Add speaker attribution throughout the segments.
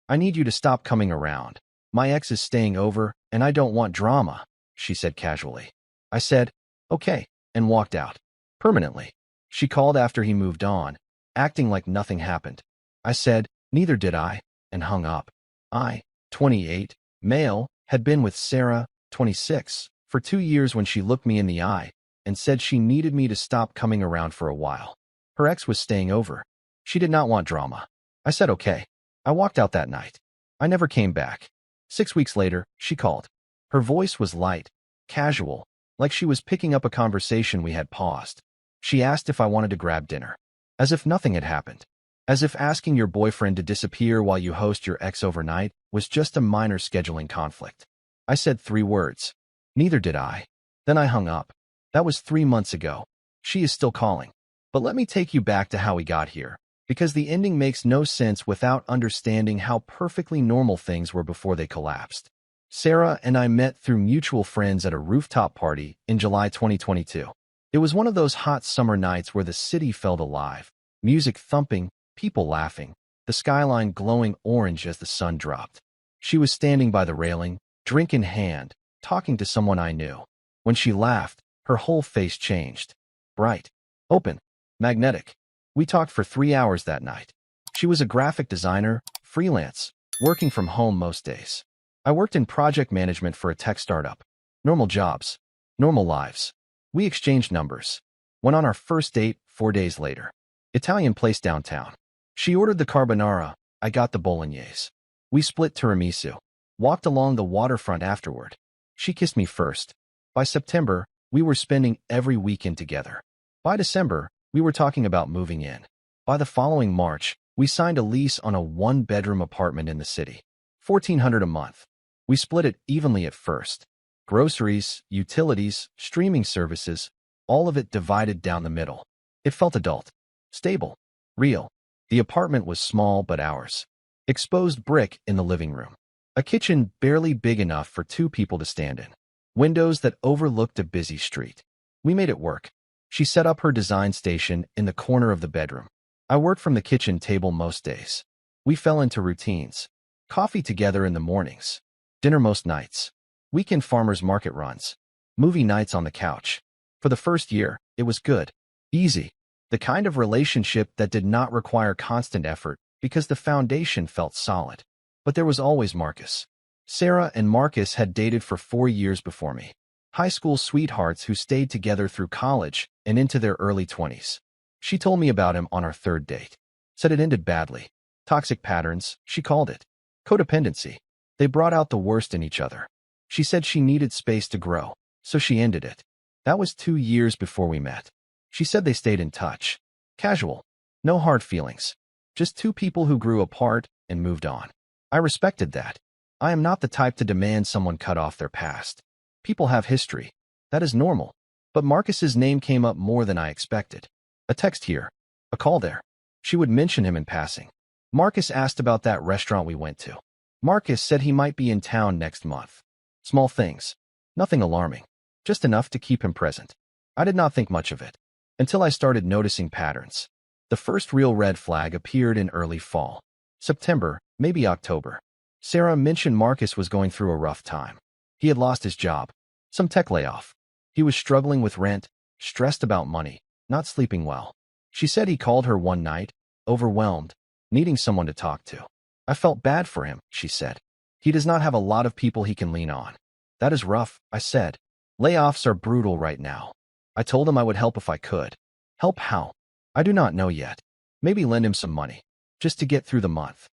Speaker 1: I need you to stop coming around. My ex is staying over, and I don't want drama, she said casually. I said, okay, and walked out. Permanently. She called after he moved on, acting like nothing happened. I said, neither did I, and hung up. I, 28, male, had been with Sarah, 26, for 2 years when she looked me in the eye and said she needed me to stop coming around for a while. Her ex was staying over. She did not want drama. I said okay. I walked out that night. I never came back. 6 weeks later, she called. Her voice was light, casual, like she was picking up a conversation we had paused. She asked if I wanted to grab dinner. As if nothing had happened. As if asking your boyfriend to disappear while you host your ex overnight was just a minor scheduling conflict. I said 3 words. Neither did I. Then I hung up. That was 3 months ago. She is still calling. But let me take you back to how we got here, because the ending makes no sense without understanding how perfectly normal things were before they collapsed. Sarah and I met through mutual friends at a rooftop party in July 2022. It was one of those hot summer nights where the city felt alive, music thumping, people laughing, the skyline glowing orange as the sun dropped. She was standing by the railing, drink in hand, talking to someone I knew. When she laughed, her whole face changed. Bright, open, magnetic. We talked for 3 hours that night. She was a graphic designer, freelance, working from home most days. I worked in project management for a tech startup. Normal jobs, normal lives. We exchanged numbers. Went on our first date 4 days later. Italian place downtown. She ordered the carbonara, I got the bolognese. We split tiramisu. Walked along the waterfront afterward. She kissed me first. By September, we were spending every weekend together. By December, we were talking about moving in. By the following March, we signed a lease on a 1-bedroom apartment in the city. $1,400 a month. We split it evenly at first. Groceries, utilities, streaming services, all of it divided down the middle. It felt adult. Stable. Real. The apartment was small but ours. Exposed brick in the living room. A kitchen barely big enough for 2 people to stand in. Windows that overlooked a busy street. We made it work. She set up her design station in the corner of the bedroom. I worked from the kitchen table most days. We fell into routines. Coffee together in the mornings. Dinner most nights. Weekend farmers market runs. Movie nights on the couch. For the first year, it was good. Easy. The kind of relationship that did not require constant effort because the foundation felt solid. But there was always Marcus. Sarah and Marcus had dated for 4 years before me. High school sweethearts who stayed together through college and into their early 20s. She told me about him on our 3rd date. Said it ended badly. Toxic patterns, she called it. Codependency. They brought out the worst in each other. She said she needed space to grow, so she ended it. That was 2 years before we met. She said they stayed in touch. Casual. No hard feelings. Just 2 people who grew apart and moved on. I respected that. I am not the type to demand someone cut off their past. People have history. That is normal. But Marcus's name came up more than I expected. A text here. A call there. She would mention him in passing. Marcus asked about that restaurant we went to. Marcus said he might be in town next month. Small things. Nothing alarming. Just enough to keep him present. I did not think much of it. Until I started noticing patterns. The first real red flag appeared in early fall. September, maybe October. Sarah mentioned Marcus was going through a rough time. He had lost his job. Some tech layoff. He was struggling with rent, stressed about money, not sleeping well. She said he called her one night, overwhelmed, needing someone to talk to. I felt bad for him, she said. He does not have a lot of people he can lean on. That is rough, I said. Layoffs are brutal right now. I told him I would help if I could. Help how? I do not know yet. Maybe lend him some money, just to get through the month.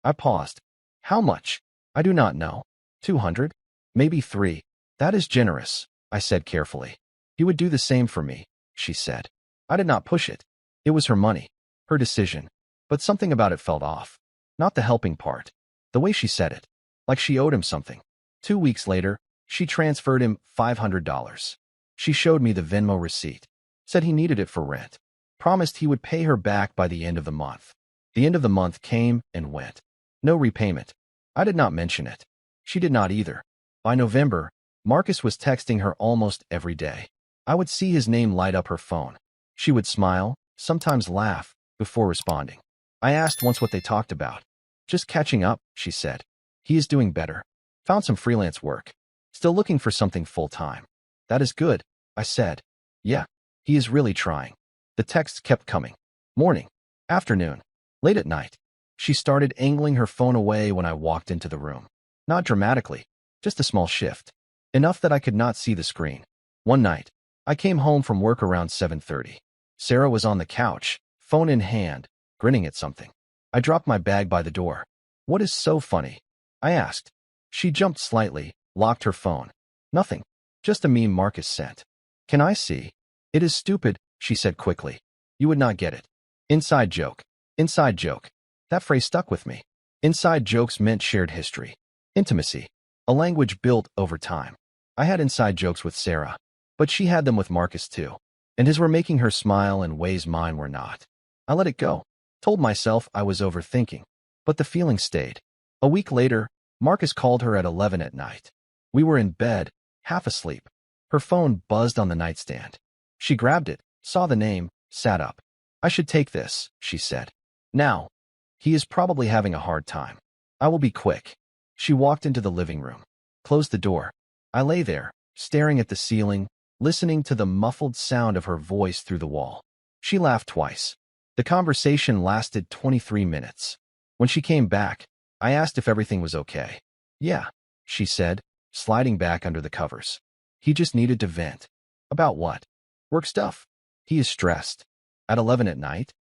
Speaker 1: I paused. How much? I do not know. 200? Maybe 3. That is generous, I said carefully. He would do the same for me, she said. I did not push it. It was her money, her decision. But something about it felt off. Not the helping part. The way she said it. Like she owed him something. 2 weeks later, she transferred him $500. She showed me the Venmo receipt. Said he needed it for rent. Promised he would pay her back by the end of the month. The end of the month came and went. No repayment. I did not mention it. She did not either. By November, Marcus was texting her almost every day. I would see his name light up her phone. She would smile, sometimes laugh, before responding. I asked once what they talked about. Just catching up, she said. He is doing better. Found some freelance work. Still looking for something full-time. That is good, I said. Yeah, he is really trying. The texts kept coming. Morning, afternoon, late at night. She started angling her phone away when I walked into the room. Not dramatically, just a small shift. Enough that I could not see the screen. One night, I came home from work around 7:30. Sarah was on the couch, phone in hand, grinning at something. I dropped my bag by the door. What is so funny? I asked. She jumped slightly, locked her phone. Nothing. Just a meme Marcus sent. Can I see? It is stupid, she said quickly. You would not get it. Inside joke. Inside joke. That phrase stuck with me. Inside jokes meant shared history. Intimacy. A language built over time. I had inside jokes with Sarah, but she had them with Marcus too. And his were making her smile in ways mine were not. I let it go. Told myself I was overthinking. But the feeling stayed. A week later, Marcus called her at 11 at night. We were in bed, half asleep. Her phone buzzed on the nightstand. She grabbed it, saw the name, sat up. I should take this, she said. Now. He is probably having a hard time. I will be quick. She walked into the living room, closed the door. I lay there, staring at the ceiling, listening to the muffled sound of her voice through the wall. She laughed twice. The conversation lasted 23 minutes. When she came back, I asked if everything was okay. Yeah, she said, sliding back under the covers. He just needed to vent. About what? Work stuff. He is stressed. At 11 at night?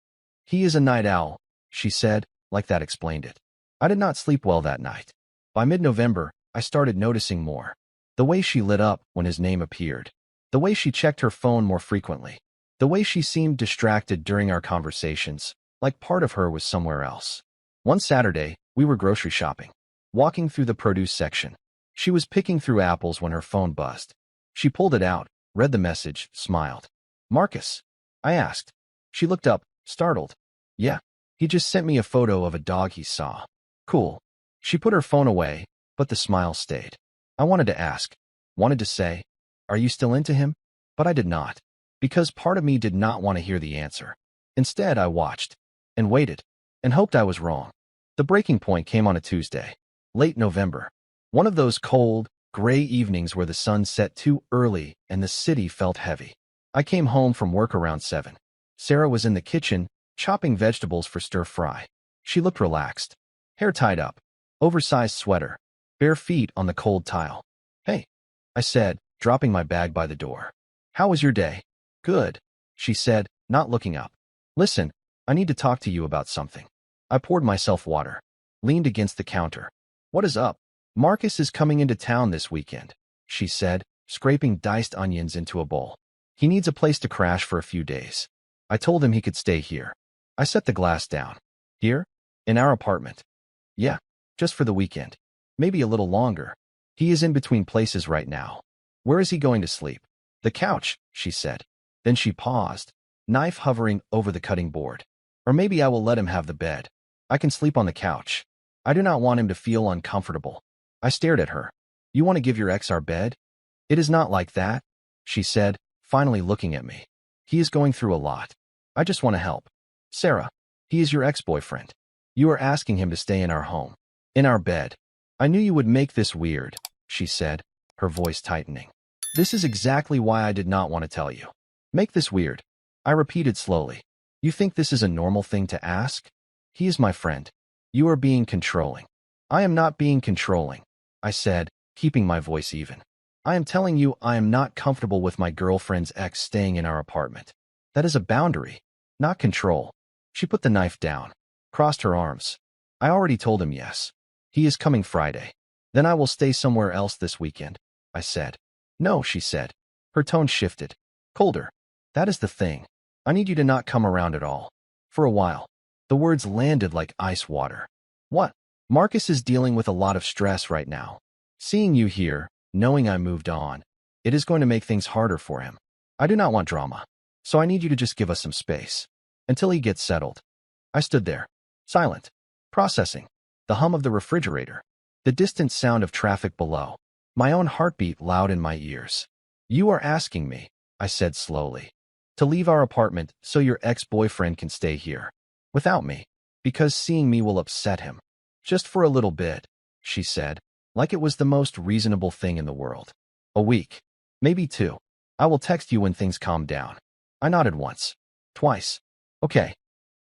Speaker 1: He is a night owl, she said, like that explained it. I did not sleep well that night. By mid-November, I started noticing more. The way she lit up when his name appeared. The way she checked her phone more frequently. The way she seemed distracted during our conversations, like part of her was somewhere else. One Saturday, we were grocery shopping. Walking through the produce section. She was picking through apples when her phone buzzed. She pulled it out, read the message, smiled. Marcus? I asked. She looked up, startled. Yeah. He just sent me a photo of a dog he saw. Cool. She put her phone away, but the smile stayed. I wanted to ask. Wanted to say, are you still into him? But I did not. Because part of me did not want to hear the answer. Instead, I watched. And waited. And hoped I was wrong. The breaking point came on a Tuesday. Late November. One of those cold, gray evenings where the sun set too early and the city felt heavy. I came home from work around 7. Sarah was in the kitchen, chopping vegetables for stir-fry. She looked relaxed. Hair tied up. Oversized sweater. Bare feet on the cold tile. Hey, I said, dropping my bag by the door. How was your day? Good, she said, not looking up. Listen, I need to talk to you about something. I poured myself water. Leaned against the counter. What is up? Marcus is coming into town this weekend, she said, scraping diced onions into a bowl. He needs a place to crash for a few days. I told him he could stay here. I set the glass down. Here? In our apartment. Yeah, just for the weekend. Maybe a little longer. He is in between places right now. Where is he going to sleep? The couch, she said. Then she paused, knife hovering over the cutting board. Or maybe I will let him have the bed. I can sleep on the couch. I do not want him to feel uncomfortable. I stared at her. You want to give your ex our bed? It is not like that, she said, finally looking at me. He is going through a lot. I just want to help. Sarah, he is your ex-boyfriend. You are asking him to stay in our home. In our bed. I knew you would make this weird, she said, her voice tightening. This is exactly why I did not want to tell you. Make this weird. I repeated slowly. You think this is a normal thing to ask? He is my friend. You are being controlling. I am not being controlling, I said, keeping my voice even. I am telling you I am not comfortable with my girlfriend's ex staying in our apartment. That is a boundary, not control. She put the knife down, crossed her arms. I already told him yes. He is coming Friday. Then I will stay somewhere else this weekend, I said. No, she said. Her tone shifted. Colder. That is the thing. I need you to not come around at all. For a while. The words landed like ice water. What? Marcus is dealing with a lot of stress right now. Seeing you here, knowing I moved on, it is going to make things harder for him. I do not want drama. So I need you to just give us some space. Until he gets settled. I stood there. Silent. Processing. The hum of the refrigerator. The distant sound of traffic below. My own heartbeat loud in my ears. You are asking me, I said slowly, to leave our apartment so your ex-boyfriend can stay here. Without me. Because seeing me will upset him. Just for a little bit, she said, like it was the most reasonable thing in the world. A week. Maybe 2. I will text you when things calm down. I nodded once. Twice. Okay.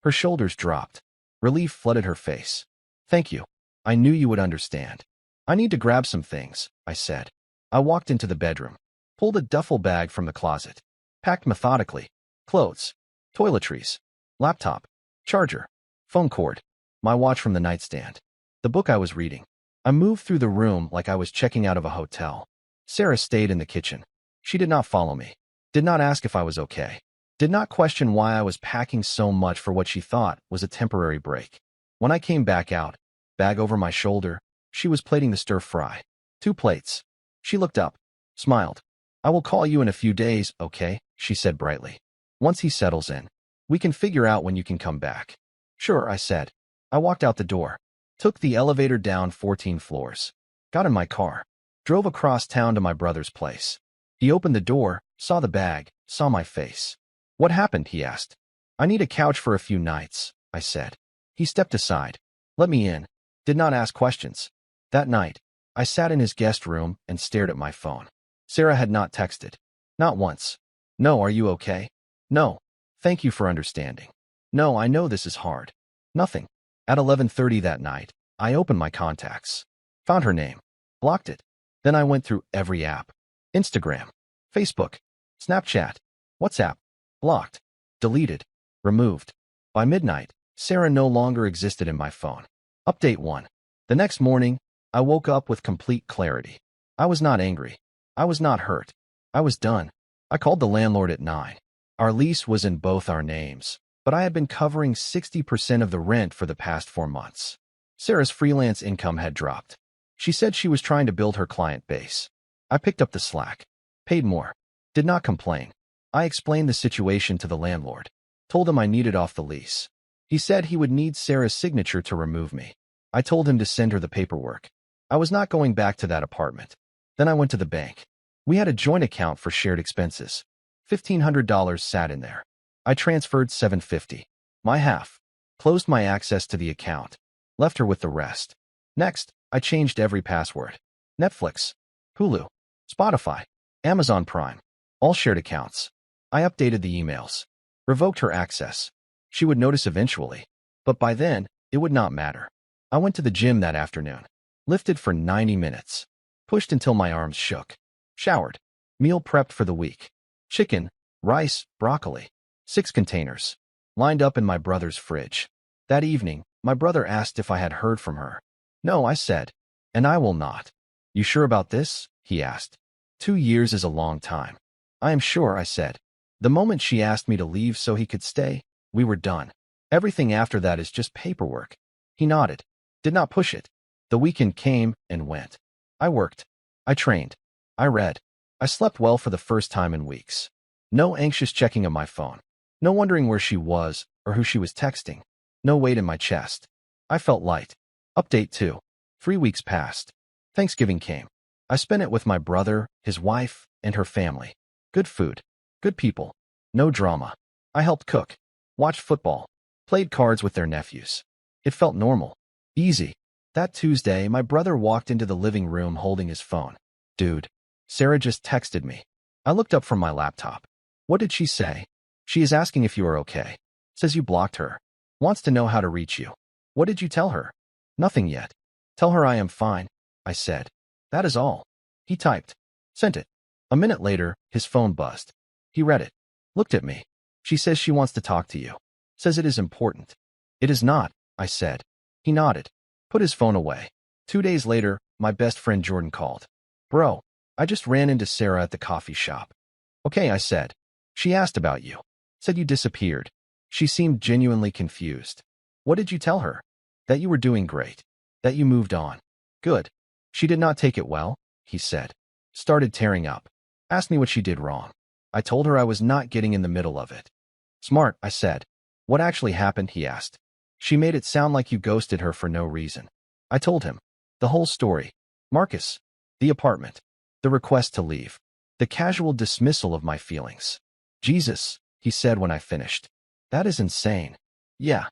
Speaker 1: Her shoulders dropped. Relief flooded her face. Thank you. I knew you would understand. I need to grab some things, I said. I walked into the bedroom, pulled a duffel bag from the closet, packed methodically. Clothes, toiletries, laptop, charger, phone cord, my watch from the nightstand, the book I was reading. I moved through the room like I was checking out of a hotel. Sarah stayed in the kitchen. She did not follow me, did not ask if I was okay, did not question why I was packing so much for what she thought was a temporary break. When I came back out, bag over my shoulder, she was plating the stir-fry. 2 plates. She looked up, smiled. I will call you in a few days, okay? She said brightly. Once he settles in, we can figure out when you can come back. Sure, I said. I walked out the door, took the elevator down 14 floors, got in my car, drove across town to my brother's place. He opened the door, saw the bag, saw my face. What happened? He asked. I need a couch for a few nights, I said. He stepped aside, let me in, did not ask questions. That night, I sat in his guest room and stared at my phone. Sarah had not texted. Not once. No, are you okay? No. Thank you for understanding. No, I know this is hard. Nothing. At 11:30 that night, I opened my contacts. Found her name. Blocked it. Then I went through every app. Instagram, Facebook, Snapchat, WhatsApp. Blocked. Deleted. Removed. By midnight, Sarah no longer existed in my phone. Update 1. The next morning, I woke up with complete clarity. I was not angry. I was not hurt. I was done. I called the landlord at 9. Our lease was in both our names, but I had been covering 60% of the rent for the past 4 months. Sarah's freelance income had dropped. She said she was trying to build her client base. I picked up the slack, paid more, did not complain. I explained the situation to the landlord, told him I needed off the lease. He said he would need Sarah's signature to remove me. I told him to send her the paperwork. I was not going back to that apartment. Then I went to the bank. We had a joint account for shared expenses. $1,500 sat in there. I transferred $750, my half, closed my access to the account, left her with the rest. Next, I changed every password. Netflix, Hulu, Spotify, Amazon Prime, all shared accounts. I updated the emails, revoked her access. She would notice eventually, but by then, it would not matter. I went to the gym that afternoon, lifted for 90 minutes, pushed until my arms shook, showered, meal prepped for the week. Chicken, rice, broccoli, 6 containers, lined up in my brother's fridge. That evening, my brother asked if I had heard from her. No, I said, and I will not. You sure about this? He asked. 2 years is a long time. I am sure, I said. The moment she asked me to leave so he could stay, we were done. Everything after that is just paperwork. He nodded, did not push it. The weekend came and went. I worked. I trained. I read. I slept well for the first time in weeks. No anxious checking of my phone. No wondering where she was or who she was texting. No weight in my chest. I felt light. Update 2. 3 weeks passed. Thanksgiving came. I spent it with my brother, his wife, and her family. Good food. Good people. No drama. I helped cook. Watched football. Played cards with their nephews. It felt normal. Easy. That Tuesday, my brother walked into the living room holding his phone. Dude. Sarah just texted me. I looked up from my laptop. What did she say? She is asking if you are okay. Says you blocked her. Wants to know how to reach you. What did you tell her? Nothing yet. Tell her I am fine, I said. That is all. He typed. Sent it. A minute later, his phone buzzed. He read it. Looked at me. She says she wants to talk to you. Says it is important. It is not, I said. He nodded. Put his phone away. 2 days later, my best friend Jordan called. Bro, I just ran into Sarah at the coffee shop. Okay, I said. She asked about you. Said you disappeared. She seemed genuinely confused. What did you tell her? That you were doing great. That you moved on. Good. She did not take it well, he said. Started tearing up. Asked me what she did wrong. I told her I was not getting in the middle of it. Smart, I said. What actually happened, he asked. She made it sound like you ghosted her for no reason. I told him. The whole story. Marcus. The apartment. The request to leave. The casual dismissal of my feelings. Jesus, he said when I finished. That is insane. Yeah.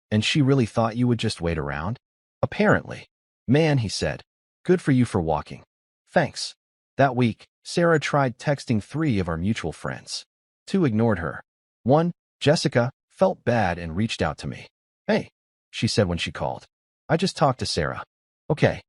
Speaker 1: And she really thought you would just wait around? Apparently. Man, he said. Good for you for walking. Thanks. That week, Sarah tried texting 3 of our mutual friends. 2 ignored her. 1, Jessica, felt bad and reached out to me. Hey, she said when she called. I just talked to Sarah. Okay.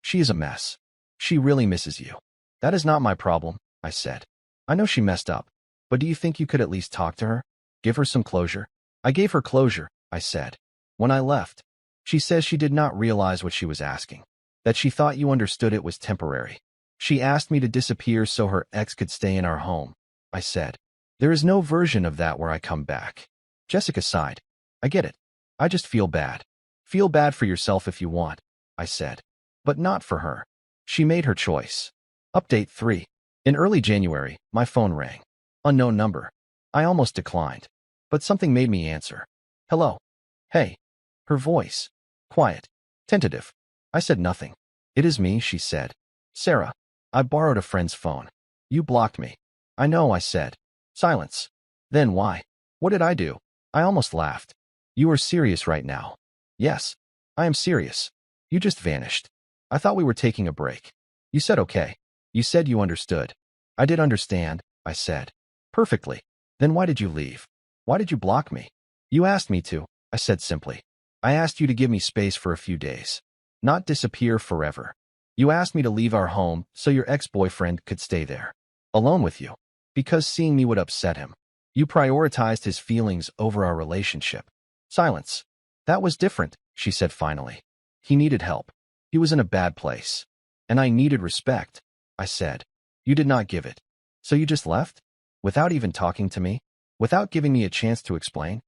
Speaker 1: She is a mess. She really misses you. That is not my problem, I said. I know she messed up, but do you think you could at least talk to her? Give her some closure? I gave her closure, I said. When I left, she says she did not realize what she was asking, that she thought you understood it was temporary. She asked me to disappear so her ex could stay in our home. I said, there is no version of that where I come back. Jessica sighed. I get it. I just feel bad. Feel bad for yourself if you want, I said. But not for her. She made her choice. Update 3. In early January, my phone rang. Unknown number. I almost declined, but something made me answer. Hello. Hey. Her voice. Quiet. Tentative. I said nothing. It is me, she said. Sarah. I borrowed a friend's phone. You blocked me. I know, I said. Silence. Then why? What did I do? I almost laughed. You are serious right now. Yes. I am serious. You just vanished. I thought we were taking a break. You said okay. You said you understood. I did understand, I said. Perfectly. Then why did you leave? Why did you block me? You asked me to, I said simply. I asked you to give me space for a few days. Not disappear forever. You asked me to leave our home so your ex-boyfriend could stay there. Alone with you. Because seeing me would upset him. You prioritized his feelings over our relationship. Silence. That was different, she said finally. He needed help. He was in a bad place. And I needed respect, I said. You did not give it. So you just left? Without even talking to me? Without giving me a chance to explain?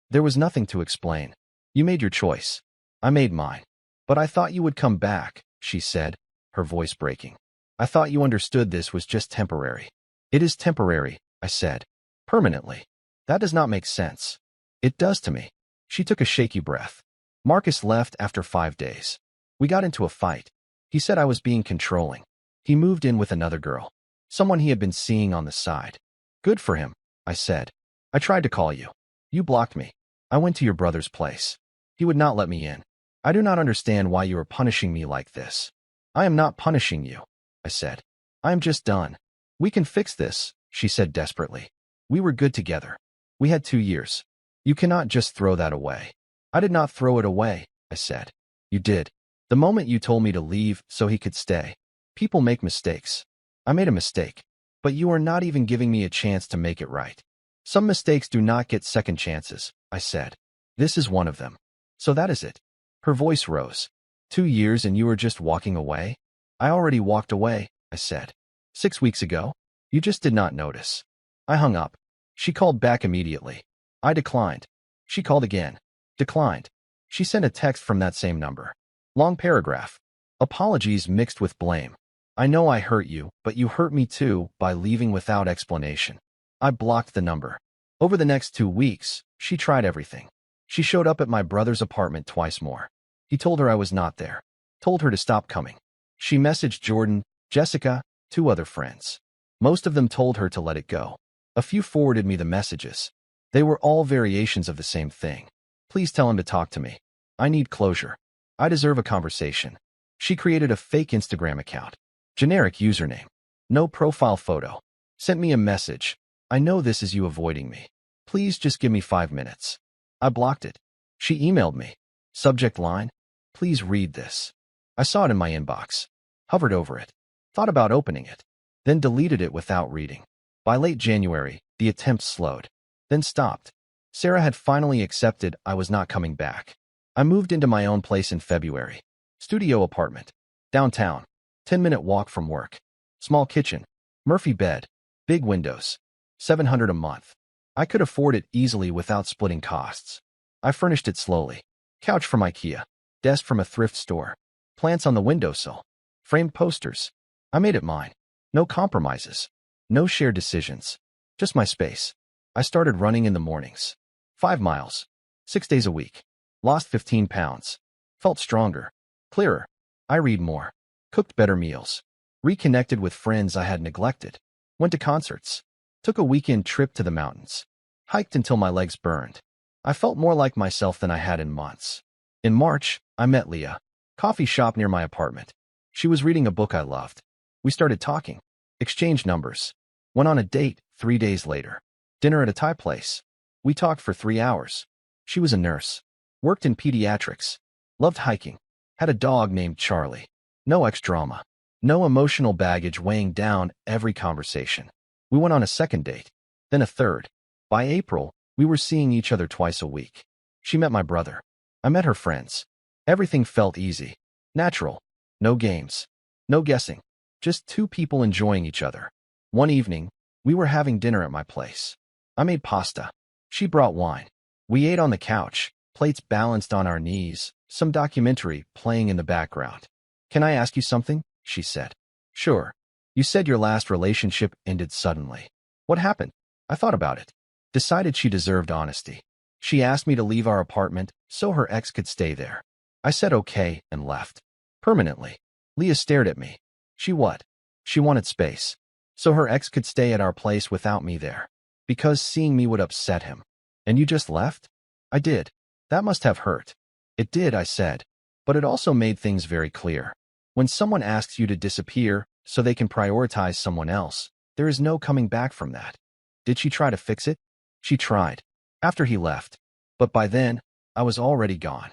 Speaker 1: There was nothing to explain. You made your choice. I made mine. But I thought you would come back, she said, her voice breaking. I thought you understood this was just temporary. It is temporary, I said. Permanently. That does not make sense. It does to me. She took a shaky breath. Marcus left after 5 days. We got into a fight. He said I was being controlling. He moved in with another girl. Someone he had been seeing on the side. Good for him, I said. I tried to call you. You blocked me. I went to your brother's place. He would not let me in. I do not understand why you are punishing me like this. I am not punishing you, I said. I am just done. We can fix this, she said desperately. We were good together. We had 2 years. You cannot just throw that away. I did not throw it away, I said. You did. The moment you told me to leave so he could stay. People make mistakes. I made a mistake. But you are not even giving me a chance to make it right. Some mistakes do not get second chances, I said. This is one of them. So that is it. Her voice rose. 2 years and you were just walking away? I already walked away, I said. 6 weeks ago? You just did not notice. I hung up. She called back immediately. I declined. She called again. Declined. She sent a text from that same number. Long paragraph. Apologies mixed with blame. I know I hurt you, but you hurt me too by leaving without explanation. I blocked the number. Over the next 2 weeks, she tried everything. She showed up at my brother's apartment twice more. He told her I was not there. Told her to stop coming. She messaged Jordan, Jessica, 2 other friends. Most of them told her to let it go. A few forwarded me the messages. They were all variations of the same thing. Please tell him to talk to me. I need closure. I deserve a conversation. She created a fake Instagram account. Generic username. No profile photo. Sent me a message. I know this is you avoiding me. Please just give me 5 minutes. I blocked it. She emailed me. Subject line. Please read this. I saw it in my inbox. Hovered over it. Thought about opening it. Then deleted it without reading. By late January, the attempt slowed. Then stopped. Sarah had finally accepted I was not coming back. I moved into my own place in February. Studio apartment. Downtown. 10-minute walk from work. Small kitchen. Murphy bed. Big windows. $700 a month. I could afford it easily without splitting costs. I furnished it slowly. Couch from IKEA. Desk from a thrift store. Plants on the windowsill. Framed posters. I made it mine. No compromises. No shared decisions. Just my space. I started running in the mornings. 5 miles. 6 days a week. Lost 15 pounds. Felt stronger. Clearer. I read more. Cooked better meals. Reconnected with friends I had neglected. Went to concerts. Took a weekend trip to the mountains. Hiked until my legs burned. I felt more like myself than I had in months. In March, I met Leah. Coffee shop near my apartment. She was reading a book I loved. We started talking. Exchanged numbers. Went on a date 3 days later. Dinner at a Thai place. We talked for 3 hours. She was a nurse. Worked in pediatrics. Loved hiking. Had a dog named Charlie. No ex-drama. No emotional baggage weighing down every conversation. We went on a second date. Then a third. By April, we were seeing each other twice a week. She met my brother. I met her friends. Everything felt easy. Natural. No games. No guessing. Just two people enjoying each other. One evening, we were having dinner at my place. I made pasta. She brought wine. We ate on the couch, plates balanced on our knees, some documentary playing in the background. "Can I ask you something?" she said. "Sure. You said your last relationship ended suddenly. What happened?" I thought about it. Decided she deserved honesty. She asked me to leave our apartment so her ex could stay there. I said okay and left. Permanently. Leah stared at me. She what? She wanted space. So her ex could stay at our place without me there. Because seeing me would upset him. "And you just left?" "I did. That must have hurt." "It did," I said. "But it also made things very clear. When someone asks you to disappear so they can prioritize someone else, there is no coming back from that." "Did she try to fix it?" "She tried. After he left. But by then, I was already gone."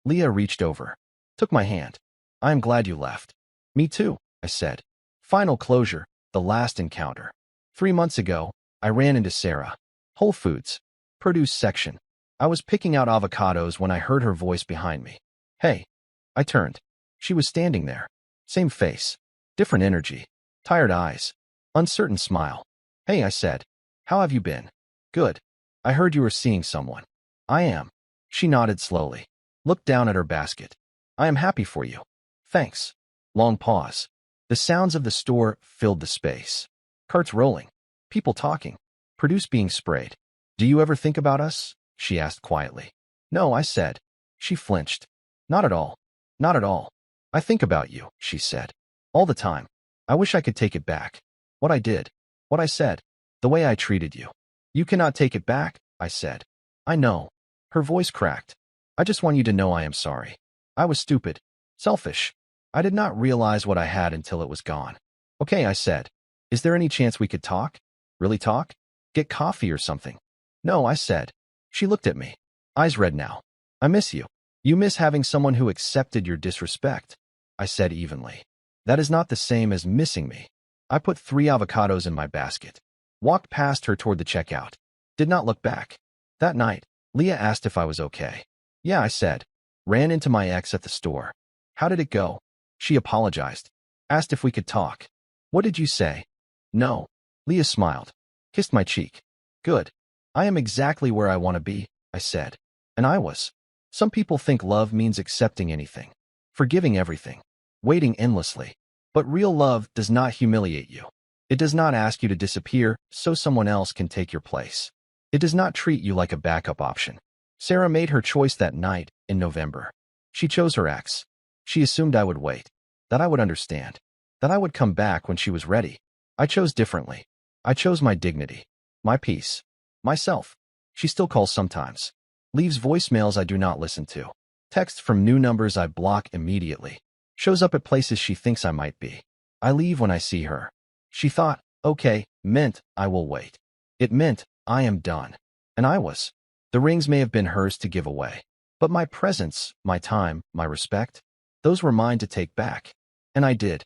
Speaker 1: Leah reached over. Took my hand. "I am glad you left." "Me too," I said. Final closure, the last encounter. 3 months ago, I ran into Sarah. Whole Foods. Produce section. I was picking out avocados when I heard her voice behind me. "Hey." I turned. She was standing there. Same face. Different energy. Tired eyes. Uncertain smile. "Hey," I said. "How have you been?" "Good. I heard you were seeing someone." "I am." She nodded slowly. Looked down at her basket. "I am happy for you." "Thanks." Long pause. The sounds of the store filled the space. Carts rolling. People talking. Produce being sprayed. "Do you ever think about us?" she asked quietly. "No," I said. She flinched. "Not at all. Not at all. I think about you," she said. "All the time. I wish I could take it back. What I did. What I said. The way I treated you." "You cannot take it back," I said. "I know." Her voice cracked. "I just want you to know I am sorry. I was stupid. Selfish. I did not realize what I had until it was gone." "Okay," I said. "Is there any chance we could talk? Really talk? Get coffee or something?" "No," I said. She looked at me. Eyes red now. "I miss you." "You miss having someone who accepted your disrespect," I said evenly. "That is not the same as missing me." I put 3 avocados in my basket. Walked past her toward the checkout. Did not look back. That night, Leah asked if I was okay. "Yeah," I said. Ran into my ex at the store. "How did it go?" She apologized. Asked if we could talk. "What did you say?" "No." Leah smiled. Kissed my cheek. "Good. I am exactly where I want to be," I said. And I was. Some people think love means accepting anything, forgiving everything, waiting endlessly. But real love does not humiliate you. It does not ask you to disappear so someone else can take your place. It does not treat you like a backup option. Sarah made her choice that night in November. She chose her ex. She assumed I would wait, that I would understand, that I would come back when she was ready. I chose differently. I chose my dignity, my peace, myself. She still calls sometimes. Leaves voicemails I do not listen to. Texts from new numbers I block immediately. Shows up at places she thinks I might be. I leave when I see her. She thought, okay, meant I will wait. It meant I am done. And I was. The rings may have been hers to give away. But my presence, my time, my respect, those were mine to take back. And I did.